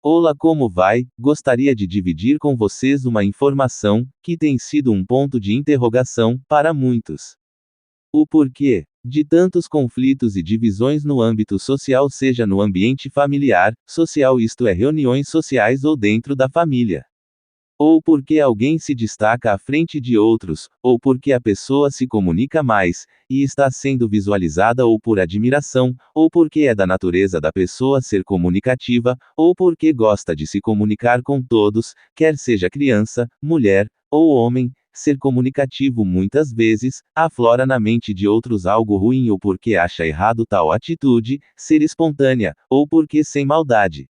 Olá, como vai? Gostaria de dividir com vocês uma informação, que tem sido um ponto de interrogação, para muitos. O porquê de tantos conflitos e divisões no âmbito social, seja no ambiente familiar, social, isto é, reuniões sociais ou dentro da família. Ou porque alguém se destaca à frente de outros, ou porque a pessoa se comunica mais, e está sendo visualizada, ou por admiração, ou porque é da natureza da pessoa ser comunicativa, ou porque gosta de se comunicar com todos, quer seja criança, mulher, ou homem. Ser comunicativo muitas vezes aflora na mente de outros algo ruim, ou porque acha errado tal atitude, ser espontânea, ou porque sem maldade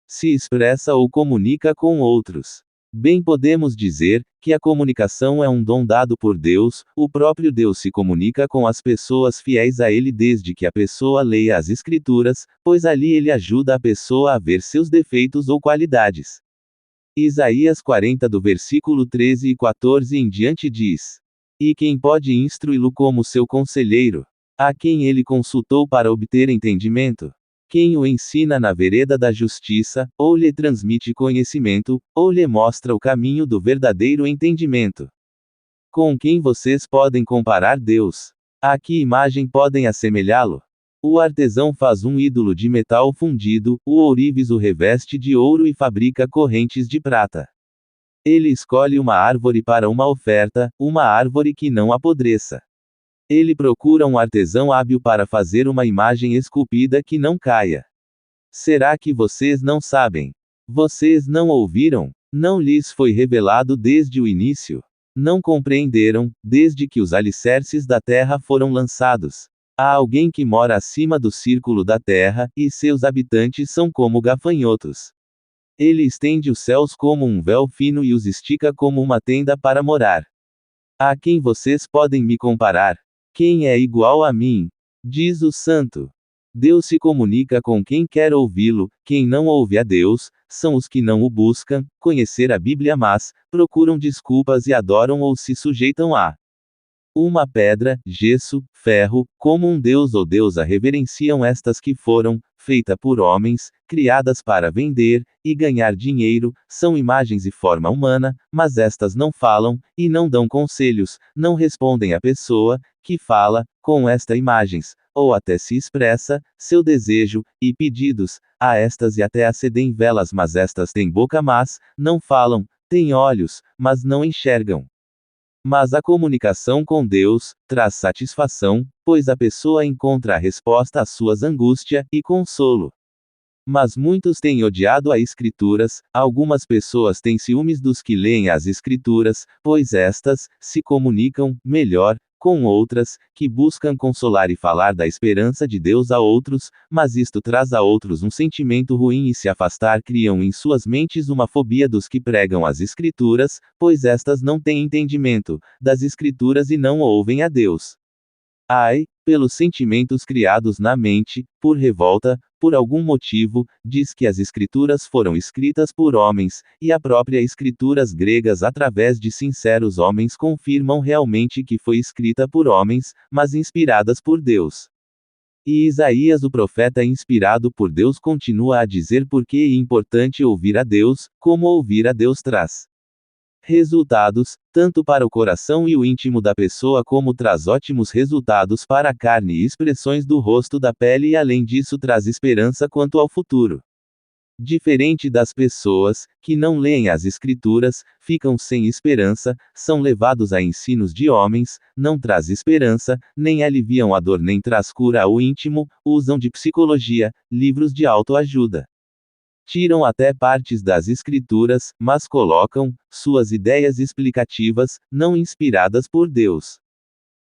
se expressa ou comunica com outros. Bem podemos dizer, que a comunicação é um dom dado por Deus, o próprio Deus se comunica com as pessoas fiéis a Ele desde que a pessoa leia as Escrituras, pois ali Ele ajuda a pessoa a ver seus defeitos ou qualidades. Isaías 40 do versículo 13 e 14 em diante diz: E quem pode instruí-lo como seu conselheiro? A quem ele consultou para obter entendimento? Quem o ensina na vereda da justiça, ou lhe transmite conhecimento, ou lhe mostra o caminho do verdadeiro entendimento? Com quem vocês podem comparar Deus? A que imagem podem assemelhá-lo? O artesão faz um ídolo de metal fundido, o ourives o reveste de ouro e fabrica correntes de prata. Ele escolhe uma árvore para uma oferta, uma árvore que não apodreça. Ele procura um artesão hábil para fazer uma imagem esculpida que não caia. Será que vocês não sabem? Vocês não ouviram? Não lhes foi revelado desde o início? Não compreenderam, desde que os alicerces da terra foram lançados? Há alguém que mora acima do círculo da terra, e seus habitantes são como gafanhotos. Ele estende os céus como um véu fino e os estica como uma tenda para morar. A quem vocês podem me comparar? Quem é igual a mim? Diz o Santo. Deus se comunica com quem quer ouvi-lo. Quem não ouve a Deus, são os que não o buscam, conhecer a Bíblia, mas procuram desculpas e adoram ou se sujeitam a uma pedra, gesso, ferro, como um deus ou deusa reverenciam estas que foram feitas por homens, criadas para vender e ganhar dinheiro, são imagens e forma humana, mas estas não falam, e não dão conselhos, não respondem à pessoa que fala com estas imagens, ou até se expressa seu desejo e pedidos a estas, e até acedem velas, mas estas têm boca, mas não falam, têm olhos, mas não enxergam. Mas a comunicação com Deus traz satisfação, pois a pessoa encontra a resposta às suas angústias e consolo. Mas muitos têm odiado as Escrituras, algumas pessoas têm ciúmes dos que leem as Escrituras, pois estas se comunicam melhor com outras, que buscam consolar e falar da esperança de Deus a outros, mas isto traz a outros um sentimento ruim, e se afastar criam em suas mentes uma fobia dos que pregam as Escrituras, pois estas não têm entendimento das Escrituras e não ouvem a Deus. Ai, pelos sentimentos criados na mente, por revolta, por algum motivo, diz que as Escrituras foram escritas por homens, e a própria Escrituras gregas através de sinceros homens confirmam realmente que foi escrita por homens, mas inspiradas por Deus. E Isaías, o profeta inspirado por Deus, continua a dizer por que é importante ouvir a Deus, como ouvir a Deus traz resultados, tanto para o coração e o íntimo da pessoa, como traz ótimos resultados para a carne e expressões do rosto, da pele, e além disso traz esperança quanto ao futuro. Diferente das pessoas que não leem as Escrituras, ficam sem esperança, são levados a ensinos de homens, não traz esperança, nem aliviam a dor, nem traz cura ao íntimo, usam de psicologia, livros de autoajuda. Tiram até partes das Escrituras, mas colocam suas ideias explicativas, não inspiradas por Deus.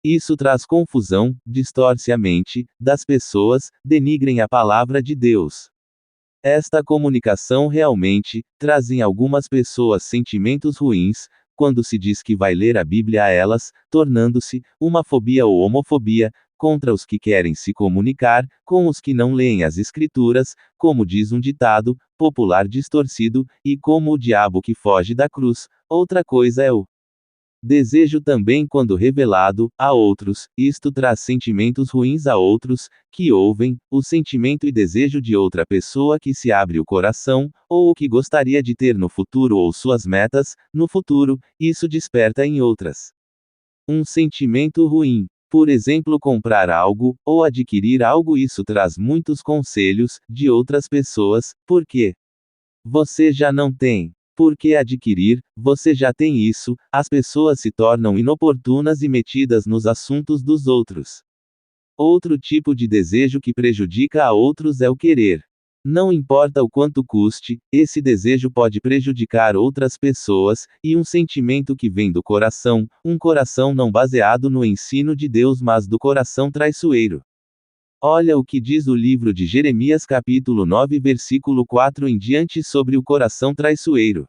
Isso traz confusão, distorce a mente das pessoas, denigrem a palavra de Deus. Esta comunicação realmente traz em algumas pessoas sentimentos ruins, quando se diz que vai ler a Bíblia a elas, tornando-se uma fobia ou homofobia contra os que querem se comunicar com os que não leem as Escrituras, como diz um ditado popular distorcido, e como o diabo que foge da cruz. Outra coisa é o Desejo também quando revelado a outros, isto traz sentimentos ruins a outros, que ouvem, o sentimento e desejo de outra pessoa que se abre o coração, ou o que gostaria de ter no futuro ou suas metas, no futuro, isso desperta em outras um sentimento ruim. Por exemplo, comprar algo, ou adquirir algo, isso traz muitos conselhos, de outras pessoas, porque você já não tem. Por que adquirir? Você já tem isso. As pessoas se tornam inoportunas e metidas nos assuntos dos outros. Outro tipo de desejo que prejudica a outros é o querer. Não importa o quanto custe, esse desejo pode prejudicar outras pessoas, e um sentimento que vem do coração, um coração não baseado no ensino de Deus, mas do coração traiçoeiro. Olha o que diz o livro de Jeremias capítulo 9 versículo 4 em diante sobre o coração traiçoeiro.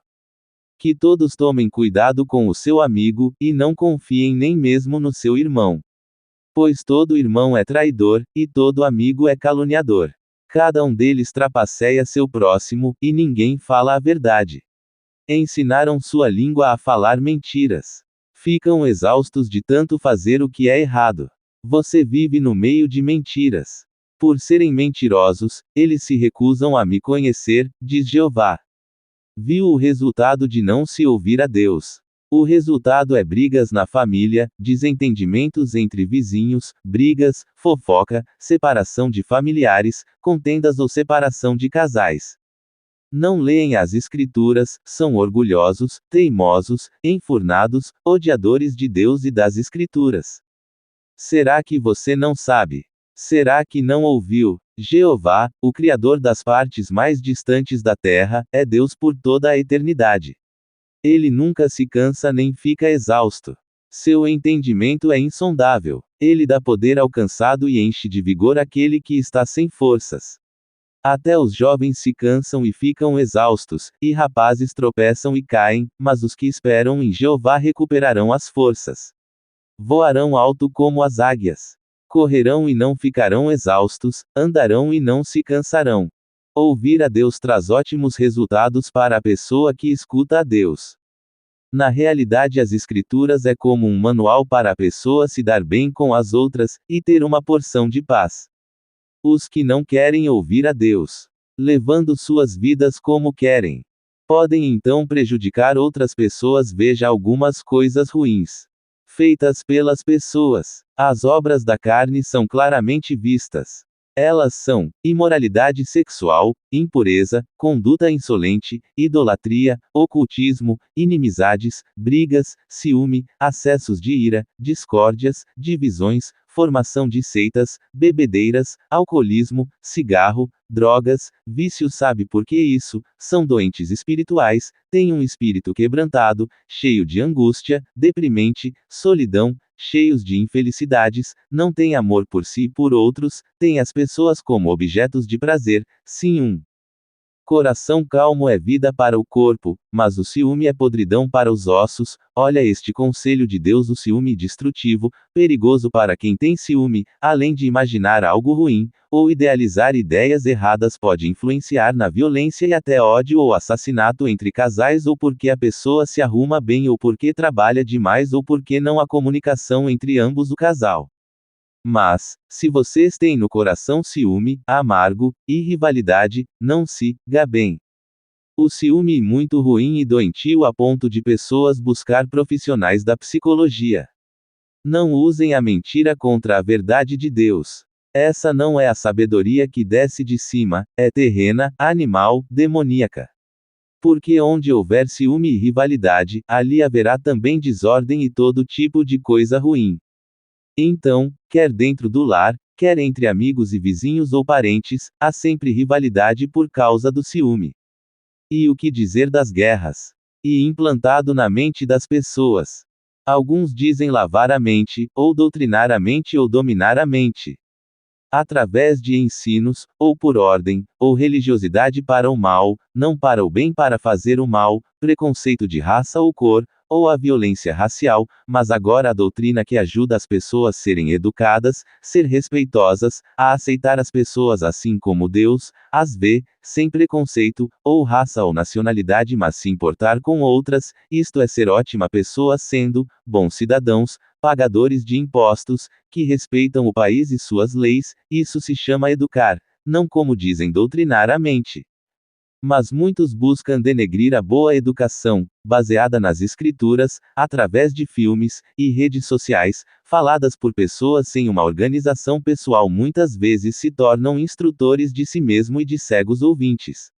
Que todos tomem cuidado com o seu amigo, e não confiem nem mesmo no seu irmão. Pois todo irmão é traidor, e todo amigo é caluniador. Cada um deles trapaceia seu próximo, e ninguém fala a verdade. Ensinaram sua língua a falar mentiras. Ficam exaustos de tanto fazer o que é errado. Você vive no meio de mentiras. Por serem mentirosos, eles se recusam a me conhecer, diz Jeová. Viu o resultado de não se ouvir a Deus. O resultado é brigas na família, desentendimentos entre vizinhos, brigas, fofoca, separação de familiares, contendas ou separação de casais. Não leem as Escrituras, são orgulhosos, teimosos, enfurnados, odiadores de Deus e das Escrituras. Será que você não sabe? Será que não ouviu? Jeová, o Criador das partes mais distantes da terra, é Deus por toda a eternidade. Ele nunca se cansa nem fica exausto. Seu entendimento é insondável. Ele dá poder ao cansado e enche de vigor aquele que está sem forças. Até os jovens se cansam e ficam exaustos, e rapazes tropeçam e caem, mas os que esperam em Jeová recuperarão as forças. Voarão alto como as águias. Correrão e não ficarão exaustos, andarão e não se cansarão. Ouvir a Deus traz ótimos resultados para a pessoa que escuta a Deus. Na realidade, as Escrituras é como um manual para a pessoa se dar bem com as outras, e ter uma porção de paz. Os que não querem ouvir a Deus, levando suas vidas como querem, podem então prejudicar outras pessoas. Veja algumas coisas ruins feitas pelas pessoas. As obras da carne são claramente vistas. Elas são imoralidade sexual, impureza, conduta insolente, idolatria, ocultismo, inimizades, brigas, ciúme, acessos de ira, discórdias, divisões, formação de seitas, bebedeiras, alcoolismo, cigarro, drogas, vício. Sabe por que isso? São doentes espirituais, têm um espírito quebrantado, cheio de angústia, deprimente, solidão, cheios de infelicidades, não têm amor por si e por outros, têm as pessoas como objetos de prazer. Sim, um coração calmo é vida para o corpo, mas o ciúme é podridão para os ossos. Olha este conselho de Deus: o ciúme destrutivo, perigoso para quem tem ciúme, além de imaginar algo ruim, ou idealizar ideias erradas, pode influenciar na violência e até ódio ou assassinato entre casais, ou porque a pessoa se arruma bem, ou porque trabalha demais, ou porque não há comunicação entre ambos o casal. Mas, se vocês têm no coração ciúme, amargo, e rivalidade, não se gabem. O ciúme é muito ruim e doentio a ponto de pessoas buscar profissionais da psicologia. Não usem a mentira contra a verdade de Deus. Essa não é a sabedoria que desce de cima, é terrena, animal, demoníaca. Porque onde houver ciúme e rivalidade, ali haverá também desordem e todo tipo de coisa ruim. Então, quer dentro do lar, quer entre amigos e vizinhos ou parentes, há sempre rivalidade por causa do ciúme. E o que dizer das guerras? E implantado na mente das pessoas. Alguns dizem lavar a mente, ou doutrinar a mente, ou dominar a mente. Através de ensinos, ou por ordem, ou religiosidade para o mal, não para o bem, para fazer o mal, preconceito de raça ou cor, ou a violência racial, mas agora a doutrina que ajuda as pessoas a serem educadas, ser respeitosas, a aceitar as pessoas assim como Deus as vê, sem preconceito, ou raça ou nacionalidade, mas se importar com outras, isto é ser ótima pessoa sendo bons cidadãos, pagadores de impostos, que respeitam o país e suas leis, isso se chama educar, não como dizem doutrinar a mente. Mas muitos buscam denegrir a boa educação, baseada nas escrituras, através de filmes e redes sociais, faladas por pessoas sem uma organização pessoal, muitas vezes se tornam instrutores de si mesmo e de cegos ouvintes.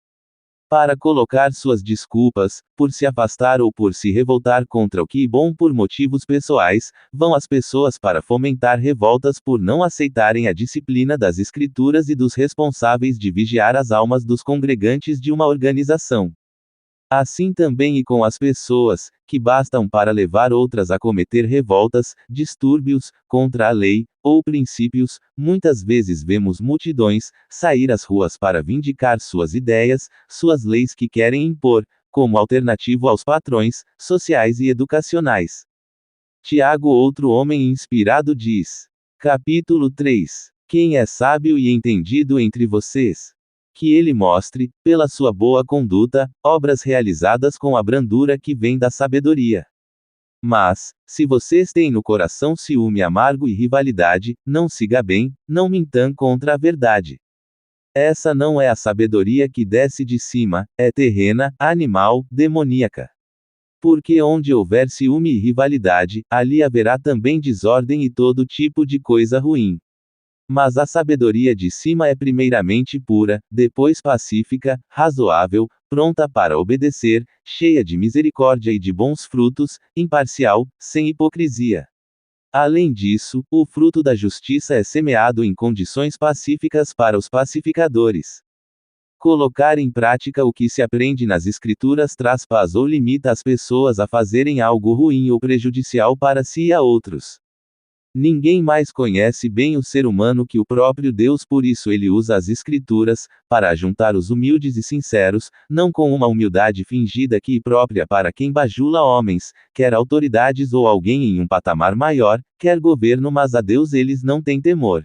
Para colocar suas desculpas, por se afastar ou por se revoltar contra o que é bom por motivos pessoais, vão as pessoas para fomentar revoltas por não aceitarem a disciplina das escrituras e dos responsáveis de vigiar as almas dos congregantes de uma organização. Assim também e com as pessoas, que bastam para levar outras a cometer revoltas, distúrbios, contra a lei, ou princípios, muitas vezes vemos multidões, sair às ruas para vindicar suas ideias, suas leis que querem impor, como alternativo aos patrões, sociais e educacionais. Tiago, outro homem inspirado, diz. Capítulo 3. Quem é sábio e entendido entre vocês? Que ele mostre, pela sua boa conduta, obras realizadas com a brandura que vem da sabedoria. Mas, se vocês têm no coração ciúme amargo e rivalidade, não siga bem, não mintam contra a verdade. Essa não é a sabedoria que desce de cima, é terrena, animal, demoníaca. Porque onde houver ciúme e rivalidade, ali haverá também desordem e todo tipo de coisa ruim. Mas a sabedoria de cima é primeiramente pura, depois pacífica, razoável, pronta para obedecer, cheia de misericórdia e de bons frutos, imparcial, sem hipocrisia. Além disso, o fruto da justiça é semeado em condições pacíficas para os pacificadores. Colocar em prática o que se aprende nas Escrituras traz paz ou limita as pessoas a fazerem algo ruim ou prejudicial para si e a outros. Ninguém mais conhece bem o ser humano que o próprio Deus, por isso ele usa as Escrituras, para ajuntar os humildes e sinceros, não com uma humildade fingida que é própria para quem bajula homens, quer autoridades ou alguém em um patamar maior, quer governo, mas a Deus eles não têm temor.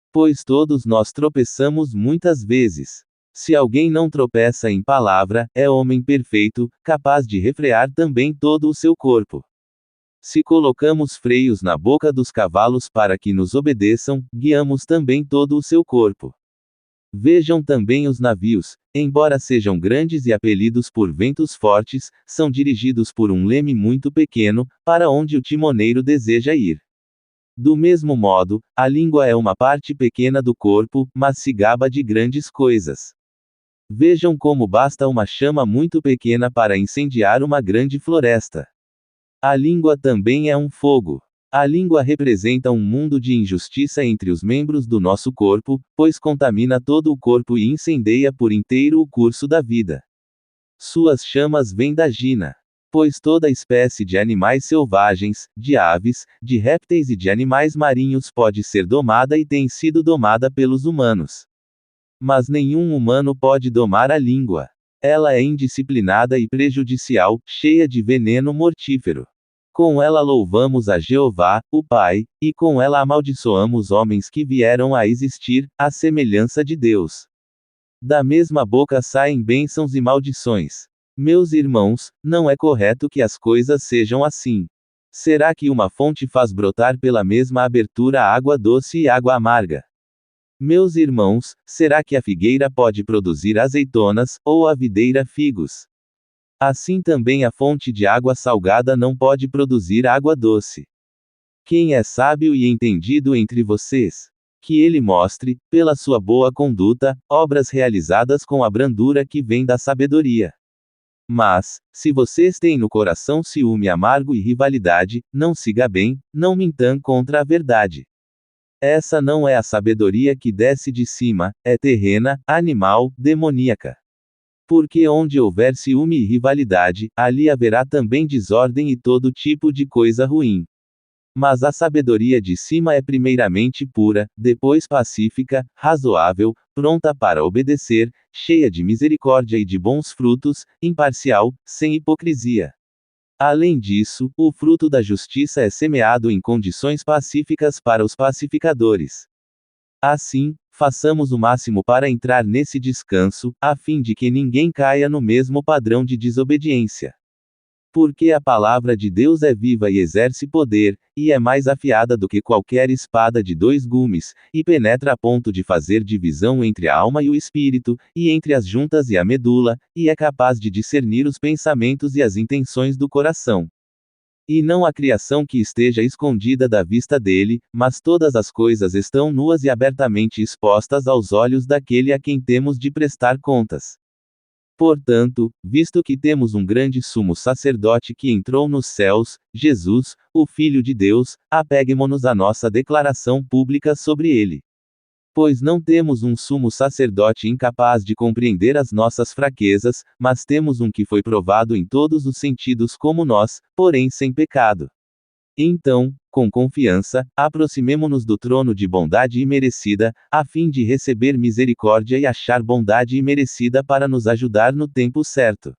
Pois todos nós tropeçamos muitas vezes. Se alguém não tropeça em palavra, é homem perfeito, capaz de refrear também todo o seu corpo. Se colocamos freios na boca dos cavalos para que nos obedeçam, guiamos também todo o seu corpo. Vejam também os navios, embora sejam grandes e apelidos por ventos fortes, são dirigidos por um leme muito pequeno, para onde o timoneiro deseja ir. Do mesmo modo, a língua é uma parte pequena do corpo, mas se gaba de grandes coisas. Vejam como basta uma chama muito pequena para incendiar uma grande floresta. A língua também é um fogo. A língua representa um mundo de injustiça entre os membros do nosso corpo, pois contamina todo o corpo e incendeia por inteiro o curso da vida. Suas chamas vêm da gina. Pois toda espécie de animais selvagens, de aves, de répteis e de animais marinhos pode ser domada e tem sido domada pelos humanos. Mas nenhum humano pode domar a língua. Ela é indisciplinada e prejudicial, cheia de veneno mortífero. Com ela louvamos a Jeová, o Pai, e com ela amaldiçoamos homens que vieram a existir, à semelhança de Deus. Da mesma boca saem bênçãos e maldições. Meus irmãos, não é correto que as coisas sejam assim. Será que uma fonte faz brotar pela mesma abertura água doce e água amarga? Meus irmãos, será que a figueira pode produzir azeitonas, ou a videira figos? Assim também a fonte de água salgada não pode produzir água doce. Quem é sábio e entendido entre vocês? Que ele mostre, pela sua boa conduta, obras realizadas com a brandura que vem da sabedoria. Mas, se vocês têm no coração ciúme amargo e rivalidade, não siga bem, não mintam contra a verdade. Essa não é a sabedoria que desce de cima, é terrena, animal, demoníaca. Porque onde houver ciúme e rivalidade, ali haverá também desordem e todo tipo de coisa ruim. Mas a sabedoria de cima é primeiramente pura, depois pacífica, razoável, pronta para obedecer, cheia de misericórdia e de bons frutos, imparcial, sem hipocrisia. Além disso, o fruto da justiça é semeado em condições pacíficas para os pacificadores. Assim, façamos o máximo para entrar nesse descanso, a fim de que ninguém caia no mesmo padrão de desobediência. Porque a palavra de Deus é viva e exerce poder, e é mais afiada do que qualquer espada de dois gumes, e penetra a ponto de fazer divisão entre a alma e o espírito, e entre as juntas e a medula, e é capaz de discernir os pensamentos e as intenções do coração. E não há criação que esteja escondida da vista dele, mas todas as coisas estão nuas e abertamente expostas aos olhos daquele a quem temos de prestar contas. Portanto, visto que temos um grande sumo sacerdote que entrou nos céus, Jesus, o Filho de Deus, apeguemo-nos à nossa declaração pública sobre ele. Pois não temos um sumo sacerdote incapaz de compreender as nossas fraquezas, mas temos um que foi provado em todos os sentidos como nós, porém sem pecado. Então, com confiança, aproximemo-nos do trono de bondade imerecida, a fim de receber misericórdia e achar bondade imerecida para nos ajudar no tempo certo.